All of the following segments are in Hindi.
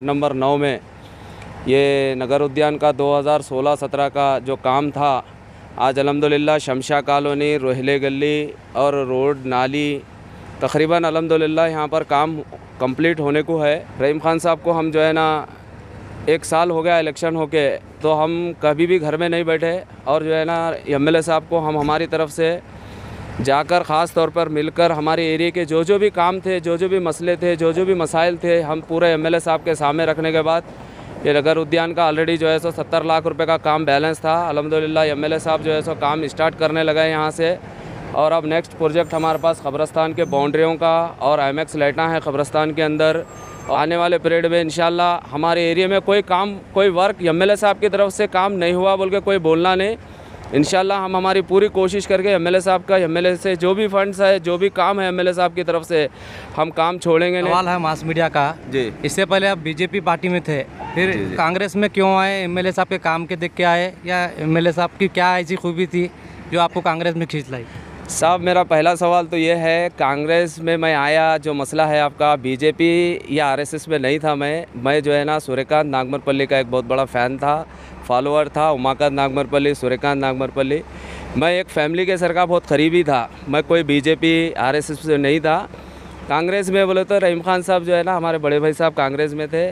नंबर 9 में ये नगर उद्यान का 2016-17 का जो काम था, आज अल्हम्दुलिल्लाह शमशा कॉलोनी, रोहिले गली और रोड नाली तकरीबन अल्हम्दुलिल्लाह यहाँ पर काम कंप्लीट होने को है। रहीम खान साहब को हम जो है ना 1 साल हो गया इलेक्शन होके, तो हम कभी भी घर में नहीं बैठे और जो है ना एमएलए साहब को हम हमारी तरफ से जाकर ख़ास तौर पर मिलकर हमारे एरिया के जो भी काम थे, जो भी मसले थे, जो भी मसाइल थे, हम पूरे एमएलए साहब के सामने रखने के बाद ये नगर उद्यान का ऑलरेडी जो है सो 70 लाख रुपए का काम बैलेंस था। अल्हम्दुलिल्लाह एमएलए साहब जो है सो काम स्टार्ट करने लगे यहाँ से। और अब नेक्स्ट प्रोजेक्ट हमारे पास कब्रस्तान के बाउंड्रियों का और IMAX लाइटें हैं कब्रस्तान के अंदर। आने वाले पीरियड में इंशाल्लाह हमारे एरिया में कोई वर्क एमएलए साहब की तरफ से काम नहीं हुआ बोल के कोई बोलना नहीं। इंशाल्लाह हम हमारी पूरी कोशिश करके एमएलए साहब का, एमएलए से जो भी फंड्स है, जो भी काम है एमएलए साहब की तरफ से, हम काम छोड़ेंगे नहीं। सवाल है मास मीडिया का जी। इससे पहले आप बीजेपी पार्टी में थे, फिर जी। कांग्रेस में क्यों आए? एमएलए साहब के काम के देख के आए या एमएलए साहब की क्या ऐसी खूबी थी जो आपको कांग्रेस में खींच लाई? साहब मेरा पहला सवाल तो ये है, कांग्रेस में मैं आया, जो मसला है आपका बीजेपी या आरएसएस में नहीं था। मैं जो है ना सूर्यकांत नागमरपल्ली का एक बहुत बड़ा फ़ैन था, फॉलोअर था। उमाकांत नागमरपल्ली, सूर्यकांत नागमरपल्ली, मैं एक फैमिली के सर का बहुत करीबी था। मैं कोई बीजेपी आरएसएस से नहीं था। कांग्रेस में बोले तो रहीम खान साहब जो है ना, हमारे बड़े भाई साहब कांग्रेस में थे।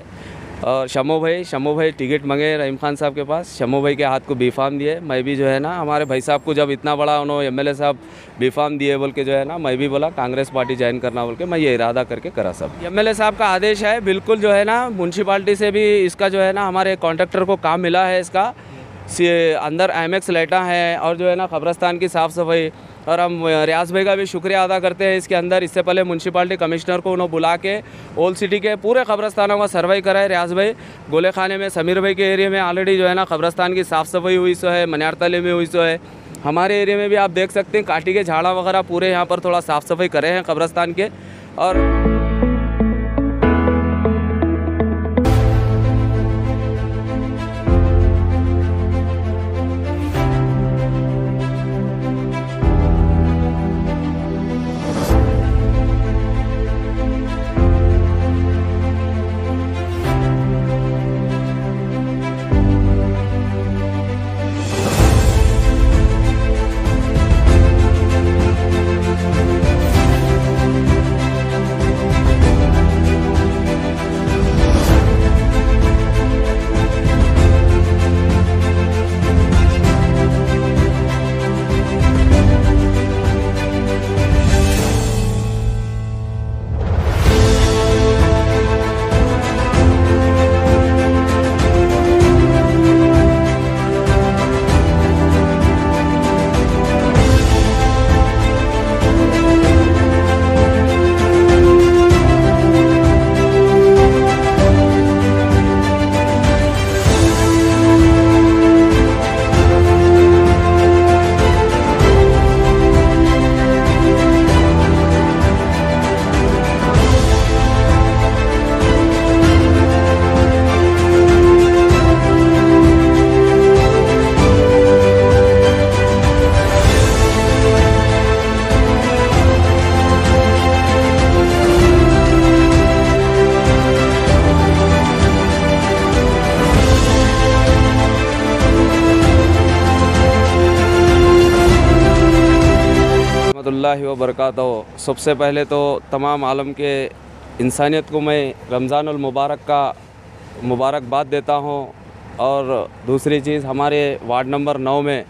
और शमो भाई टिकट मंगे रहीम खान साहब के पास, शमो भाई के हाथ को बीफाम दिए। मैं भी जो है ना हमारे भाई साहब को जब इतना बड़ा उन्होंने एमएलए साहब बीफाम दिए बोल के जो है ना, मैं भी बोला कांग्रेस पार्टी ज्वाइन करना बोल के मैं ये इरादा करके करा। सब एमएलए साहब का आदेश है, बिल्कुल जो है ना म्यूनसिपाल्टी से भी इसका जो है ना हमारे कॉन्ट्रैक्टर को काम मिला है। इसका अंदर IMAX लाइटें हैं और जो है ना कब्रस्तान की साफ़ सफाई। और हम रियाज भाई का भी शुक्रिया अदा करते हैं इसके अंदर। इससे पहले म्यूनसिपाल्टी कमिश्नर को उन्होंने बुला के ओल्ड सिटी के पूरे कब्रस्तानों का सर्वे कराए। रियाज भाई गोले खाने में, समीर भाई के एरिया में ऑलरेडी जो है ना कब्रस्तान की साफ़ सफाई हुई सो है, मनियार तले में हुई सो है। हमारे एरिया में भी आप देख सकते हैं काटी के झाड़ा वगैरह पूरे यहाँ पर थोड़ा साफ़ सफाई करे हैं कब्रस्तान के। और रहमतुल्लाहि व बरकातहू। सबसे पहले तो तमाम आलम के इंसानियत को मैं रमज़ानुल मुबारक का मुबारकबाद देता हूँ। और दूसरी चीज़, हमारे वार्ड नंबर 9 में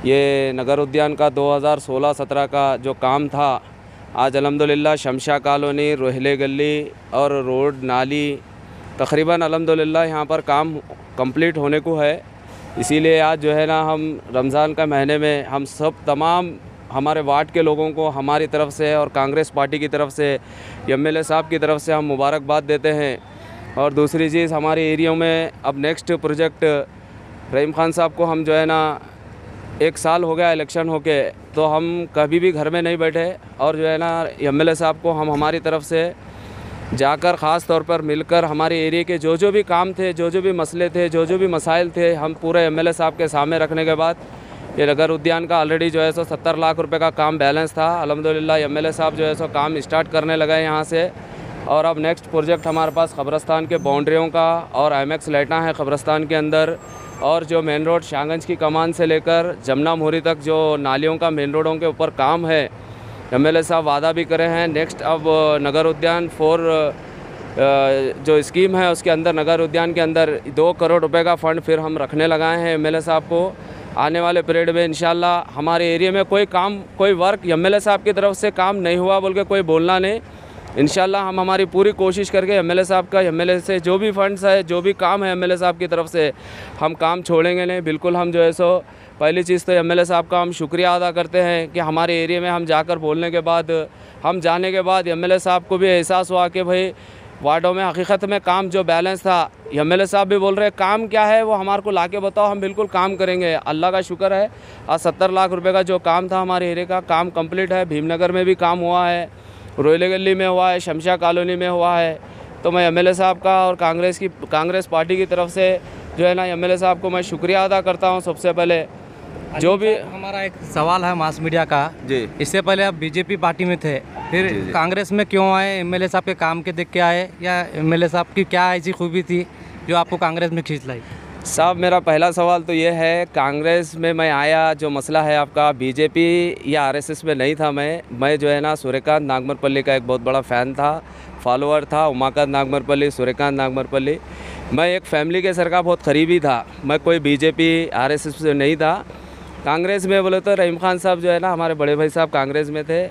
ये नगर उद्यान का 2016-17 का जो काम था, आज अल्हम्दुलिल्लाह शमशा कॉलोनी, रोहिले गली और रोड नाली तकरीबन अल्हम्दुलिल्लाह यहाँ पर काम कंप्लीट होने को है। इसीलिए आज जो है ना हम रमज़ान का महीने में हम सब तमाम हमारे वार्ड के लोगों को हमारी तरफ से और कांग्रेस पार्टी की तरफ से, एमएलए साहब की तरफ से हम मुबारकबाद देते हैं। और दूसरी चीज़, हमारे एरिया में अब नेक्स्ट प्रोजेक्ट रहीम खान साहब को हम जो है ना 1 साल हो गया इलेक्शन होके, तो हम कभी भी घर में नहीं बैठे और जो है ना एमएलए साहब को हम हमारी तरफ से जाकर ख़ास तौर पर मिलकर हमारे एरिया के जो भी काम थे, जो भी मसले थे, जो भी मसाइल थे, हम पूरे एमएलए साहब के सामने रखने के बाद ये नगर उद्यान का ऑलरेडी जो है सो 70 लाख रुपए का काम बैलेंस था। अल्हम्दुलिल्लाह एमएलए साहब जो है सो काम स्टार्ट करने लगे यहाँ से। और अब नेक्स्ट प्रोजेक्ट हमारे पास कब्रस्तान के बाउंड्रियों का और IMAX लाइटें हैं कब्रस्तान के अंदर, और जो मेन रोड शाहगंज की कमान से लेकर जमुना मोहरी तक जो नालियों का मेन रोडों के ऊपर काम है, MLA साहब वादा भी करे हैं। नेक्स्ट अब नगर उद्यान 4 जो स्कीम है उसके अंदर नगर उद्यान के अंदर 2 करोड़ रुपए का फ़ंड फिर हम रखने लगाए हैं MLA साहब को। आने वाले पीरियड में इंशाल्लाह हमारे एरिया में कोई काम कोई वर्क MLA साहब की तरफ से काम नहीं हुआ बोल के कोई बोलना नहीं। इंशाल्लाह हम हमारी पूरी कोशिश करके MLA साहब का MLA से जो भी फंड्स है जो भी काम है MLA साहब की तरफ से हम काम छोड़ेंगे नहीं। बिल्कुल हम जो है सो पहली चीज़ तो MLA साहब का हम शुक्रिया अदा करते हैं कि हमारे एरिया में हम जाकर बोलने के बाद हम जाने के बाद MLA साहब को भी एहसास हुआ कि भाई वार्डों में हकीकत में काम जो बैलेंस था, MLA साहब भी बोल रहे काम क्या है वो हमारे को लाके बताओ, हम बिल्कुल काम करेंगे। अल्लाह का शुक्र है आज 70 लाख रुपए का जो काम था हमारे एरिया का काम कंप्लीट है। भीमनगर में भी काम हुआ है, रोयले गली में हुआ है, शमशा कॉलोनी में हुआ है। तो मैं MLA साहब का और कांग्रेस पार्टी की तरफ से जो है ना MLA साहब को मैं शुक्रिया अदा करता हूँ सबसे पहले। जो भी हमारा एक सवाल है मास मीडिया का जी, इससे पहले आप बीजेपी पार्टी में थे, फिर जी। कांग्रेस में क्यों आए? MLA साहब के काम के देख के आए या MLA साहब की क्या ऐसी खूबी थी जो आपको कांग्रेस में खींच लाई? साहब मेरा पहला सवाल तो ये है, कांग्रेस में मैं आया जो मसला है आपका बीजेपी या RSS में नहीं था। मैं जो है ना सूर्यकांत नागमरपल्ली का एक बहुत बड़ा फ़ैन था, फॉलोअर था। उमाकांत नागमरपल्ली, सूर्यकांत नागमरपल्ली, मैं एक फैमिली के सर का बहुत करीबी था। मैं कोई बीजेपी RSS में नहीं था। कांग्रेस में बोले तो रहीम खान साहब जो है ना हमारे बड़े भाई साहब कांग्रेस में थे,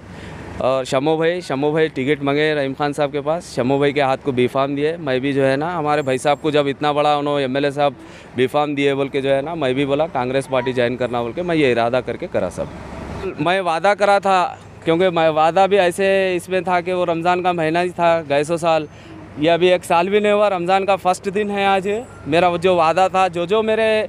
और शमो भाई टिकट मंगे रहीम खान साहब के पास, शमो भाई के हाथ को बीफाम दिए। मैं भी जो है ना हमारे भाई साहब को जब इतना बड़ा उन्होंने MLA साहब बीफाम दिए बोल के जो है ना मैं भी बोला कांग्रेस पार्टी ज्वाइन करना बोल के मैं ये इरादा करके करा। सब मैं वादा करा था, क्योंकि मैं वादा भी ऐसे इसमें था कि वो रमज़ान का महीना ही था, गए 100 साल, ये अभी 1 साल भी नहीं हुआ, रमज़ान का फर्स्ट दिन है आज। मेरा जो वादा था, जो मेरे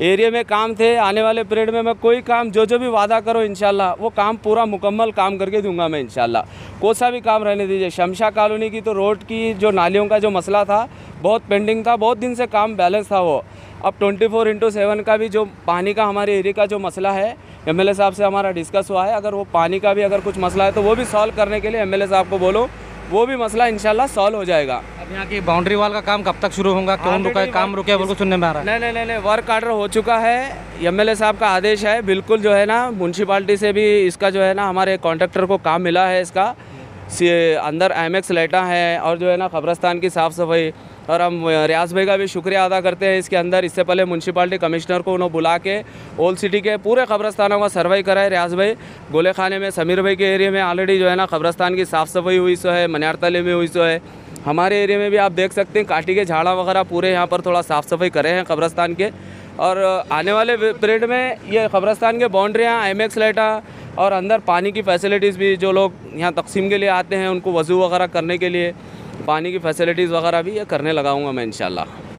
एरिया में काम थे, आने वाले पीरियड में मैं कोई काम जो भी वादा करो इंशाल्लाह वो काम पूरा मुकम्मल काम करके दूंगा मैं इंशाल्लाह। कोई सा भी काम रहने दीजिए। शमशा कॉलोनी की तो रोड की जो नालियों का जो मसला था बहुत पेंडिंग था, बहुत दिन से काम बैलेंस था वो। अब 24/7 का भी जो पानी का हमारे एरिया का जो मसला है MLA साहब से हमारा डिस्कस हुआ है, अगर वो पानी का भी अगर कुछ मसला है तो वो भी सॉल्व करने के लिए MLA साहब को बोलो, वो भी मसला इंशाल्लाह सॉल्व हो जाएगा। अब यहाँ की बाउंड्री वॉल का काम कब तक शुरू होगा? क्यों रुका है? काम रुके बिल्कुल सुनने में आ रहा है। नहीं, वर्क ऑर्डर हो चुका है, MLA साहब का आदेश है। बिल्कुल जो है ना म्यूनसिपाल्टी से भी इसका जो है ना हमारे कॉन्ट्रैक्टर को काम मिला है, इसका अंदर IMAX लाइटें हैं और जो है ना कब्रस्तान की साफ़ सफाई। और हम रियाज भाई का भी शुक्रिया अदा करते हैं इसके अंदर। इससे पहले म्यूनसिपाल्टी कमिश्नर को उन्होंने बुला के ओल्ड सिटी के पूरे कब्रस्तानों का सर्वे करा है रियाज भाई। गोले खाने में समीर भाई के एरिया में ऑलरेडी जो है ना कब्रस्तान की साफ़ सफाई हुई सो है, मनियारतले में हुई सो है। हमारे एरिया में भी आप देख सकते हैं काटी के झाड़ा वगैरह पूरे यहाँ पर थोड़ा साफ़ सफाई करे हैं कब्रस्तान के। और आने वाले पीरियड में ये कब्रस्तान के बाउंड्रियाँ, IMAX लाइटें और अंदर पानी की फैसिलिटीज़ भी, जो लोग यहाँ तकसीम के लिए आते हैं उनको वज़ू वगैरह करने के लिए पानी की फैसिलिटीज़ वगैरह भी ये करने लगाऊंगा मैं इंशाल्लाह।